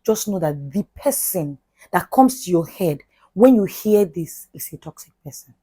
just know that the person that comes to your head when you hear this is a toxic person.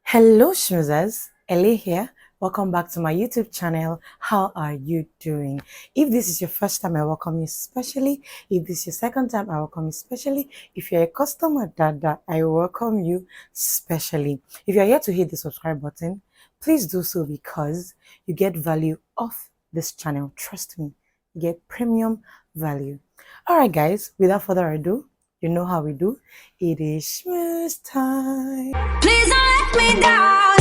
Hello, schmoozers. Ellie here. Welcome back to my YouTube channel. How are you doing? If this is your first time, I welcome you especially. If this is your second time, I welcome you especially. If you're a customer, Dada, I welcome you specially. If you're here to hit the subscribe button, please do so because you get value off this channel. Trust me, you get premium value. All right, guys, without further ado, you know how we do. It is Schmooze time. Please don't let me down.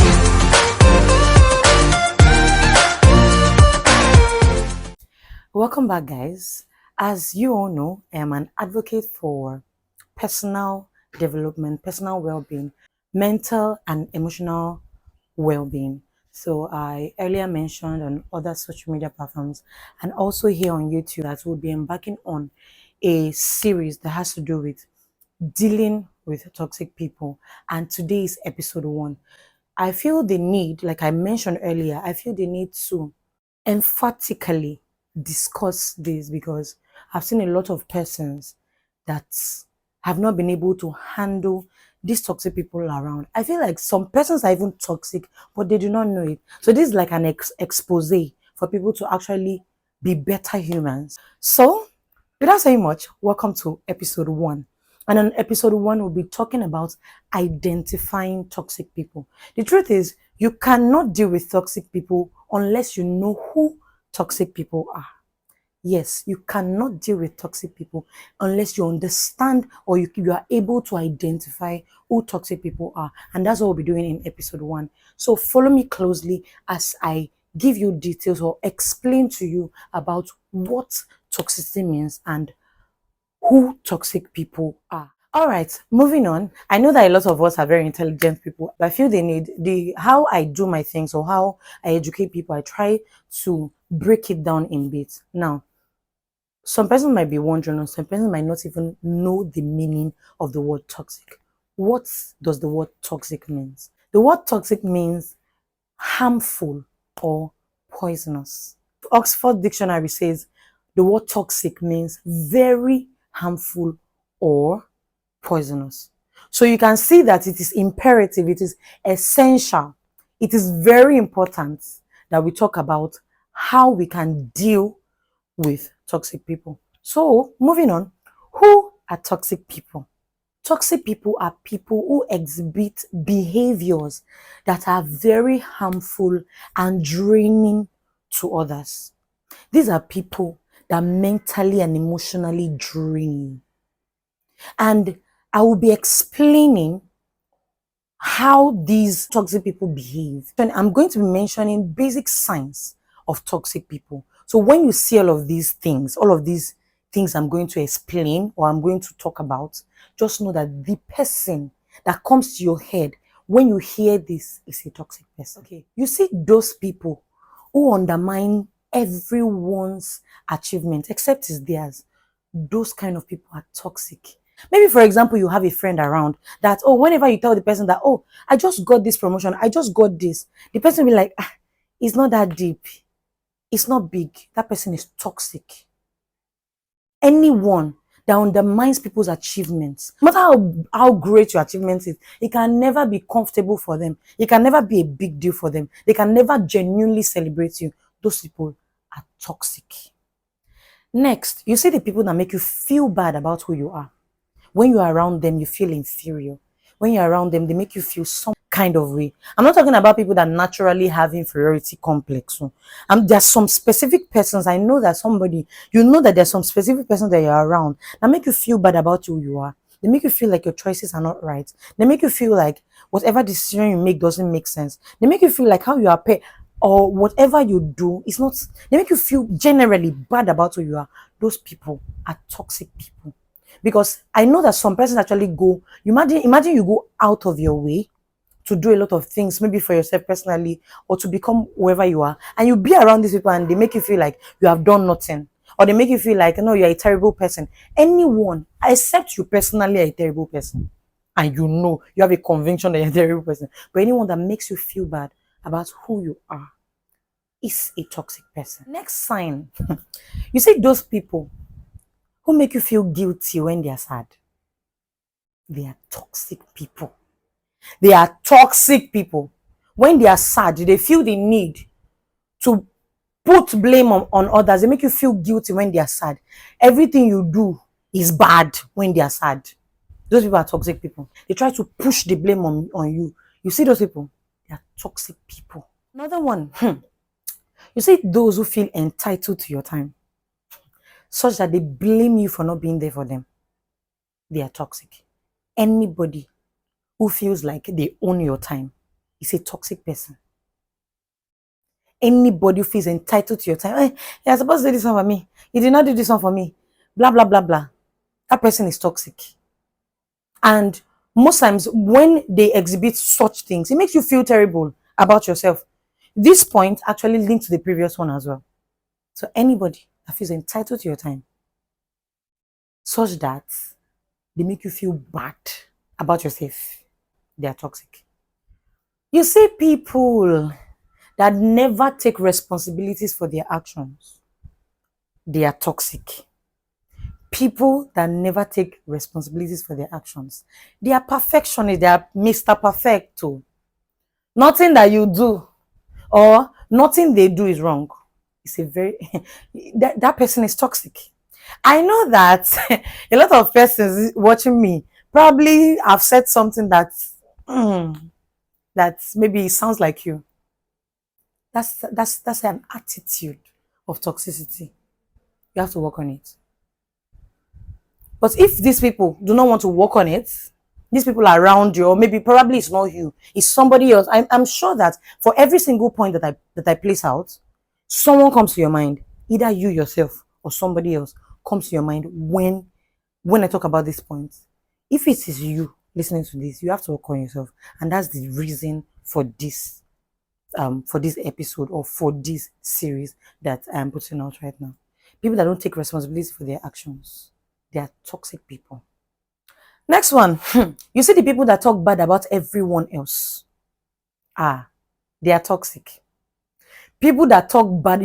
Welcome back, guys. As you all know, I am an advocate for personal development, personal well-being, mental and emotional well-being. So I earlier mentioned on other social media platforms and also here on YouTube that we'll be embarking on a series that has to do with dealing with toxic people. And today is episode 1. I feel the need, like I mentioned earlier, I feel the need to emphatically discuss this because I've seen a lot of persons that have not been able to handle these toxic people around. I feel like some persons are even toxic, but they do not know it. So this is like an expose for people to actually be better humans. So without saying much, welcome to episode 1. And on episode 1, we'll be talking about identifying toxic people. The truth is, you cannot deal with toxic people unless you know who toxic people are. Yes, you cannot deal with toxic people unless you understand or you are able to identify who toxic people are. And that's what we'll be doing in episode 1. So follow me closely as I give you details or explain to you about what toxicity means and who toxic people are. All right, moving on. I know that a lot of us are very intelligent people, but I feel they need how I do my things or how I educate people. I try to break it down in bits. Now, some person might be wondering, or some person might not even know the meaning of the word toxic. What does the word toxic means? The word toxic means harmful or poisonous. Oxford Dictionary says the word toxic means very harmful or poisonous. So you can see that it is imperative, it is essential, it is very important that we talk about how we can deal with toxic people. So moving on, who are toxic people? Toxic people are people who exhibit behaviors that are very harmful and draining to others. These are people that mentally and emotionally drain. And I will be explaining how these toxic people behave. And I'm going to be mentioning basic signs of toxic people. So when you see all of these things I'm going to explain or I'm going to talk about, just know that the person that comes to your head when you hear this is a toxic person. Okay, you see those people who undermine everyone's achievement except it's theirs. Those kind of people are toxic. Maybe, for example, you have a friend around that, oh, whenever you tell the person that, oh, I just got this promotion, I just got this, the person will be like, it's not that deep. It's not big. That person is toxic. Anyone that undermines people's achievements, no matter how great your achievement is, it can never be comfortable for them. It can never be a big deal for them. They can never genuinely celebrate you. Those people are toxic. Next, you see the people that make you feel bad about who you are. When you're around them, you feel inferior. When you're around them, they make you feel some kind of way. I'm not talking about people that naturally have inferiority complex. There's some specific persons. I know that you know that there's some specific persons that you're around that make you feel bad about who you are. They make you feel like your choices are not right. They make you feel like whatever decision you make doesn't make sense. They make you feel like how you are paid or whatever you do is not. They make you feel generally bad about who you are. Those people are toxic people. Because I know that some persons actually go, imagine you go out of your way to do a lot of things, maybe for yourself personally, or to become whoever you are. And you be around these people and they make you feel like you have done nothing. Or they make you feel like, no, you're a terrible person. Anyone, except you personally, are a terrible person. and you have a conviction that you're a terrible person. But anyone that makes you feel bad about who you are is a toxic person. Next sign, you see those people who make you feel guilty when they are sad. They are toxic people. They are toxic people. When they are sad, they feel the need to put blame on others. They make you feel guilty when they are sad. Everything you do is bad when they are sad. Those people are toxic people. They try to push the blame on you. You see those people? They are toxic people. Another one, you see those who feel entitled to your time, such that they blame you for not being there for them. They are toxic. Anybody who feels like they own your time is a toxic person. Anybody who feels entitled to your time, hey, you're supposed to do this one for me. You did not do this one for me. Blah, blah, blah, blah. That person is toxic. And most times when they exhibit such things, it makes you feel terrible about yourself. This point actually links to the previous one as well. So anybody that feels entitled to your time, such that they make you feel bad about yourself, they are toxic. You see people that never take responsibilities for their actions, they are toxic. People that never take responsibilities for their actions, they are perfectionists, they are Mr. Perfecto. Nothing that you do or nothing they do is wrong. It's a very that person is toxic. I know that a lot of persons watching me probably have said something that that maybe sounds like you. That's an attitude of toxicity. You have to work on it. But if these people do not want to work on it, these people are around you, or maybe probably it's not you, it's somebody else. I'm sure that for every single point that I place out, someone comes to your mind, either you yourself or somebody else comes to your mind when I talk about this point. If it is you listening to this, you have to work on yourself, and that's the reason for this episode or for this series that I'm putting out right now. People that don't take responsibility for their actions, they are toxic people. Next one, you see the people that talk bad about everyone else. They are toxic. People that talk bad,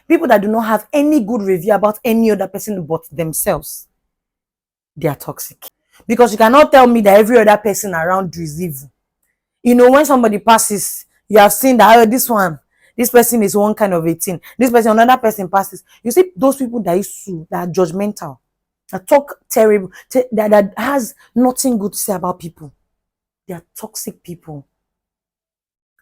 people that do not have any good review about any other person but themselves, they are toxic. Because you cannot tell me that every other person around you is evil. When somebody passes, you have seen that this person is one kind of 18. This person, another person passes. You see those people that are judgmental, that talk terrible, that has nothing good to say about people. They are toxic people.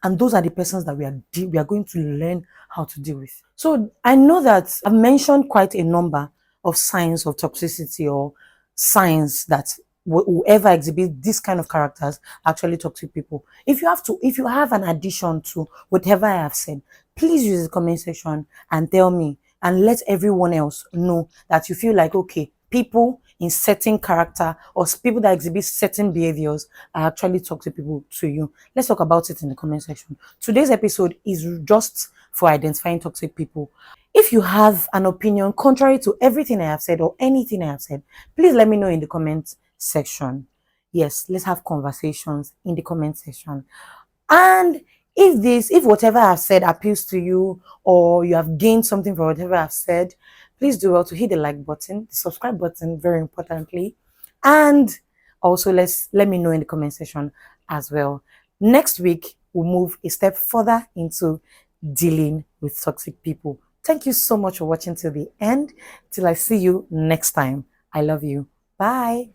And those are the persons that we are going to learn how to deal with. So I know that I've mentioned quite a number of signs of toxicity, or signs that whoever exhibits this kind of characters are actually toxic people. If you have an addition to whatever I have said, please use the comment section and tell me, and let everyone else know that you feel like, okay, people in certain character or people that exhibit certain behaviors are actually toxic people to you. Let's talk about it in the comment section. Today's episode is just for identifying toxic people. If you have an opinion contrary to everything I have said or anything I have said, please let me know in the comment section. Yes, let's have conversations in the comment section. And if whatever I've said appeals to you, or you have gained something from whatever I've said, please do well to hit the like button, the subscribe button, very importantly. And also let me know in the comment section as well. Next week, we'll move a step further into dealing with toxic people. Thank you so much for watching till the end. Till I see you next time. I love you. Bye.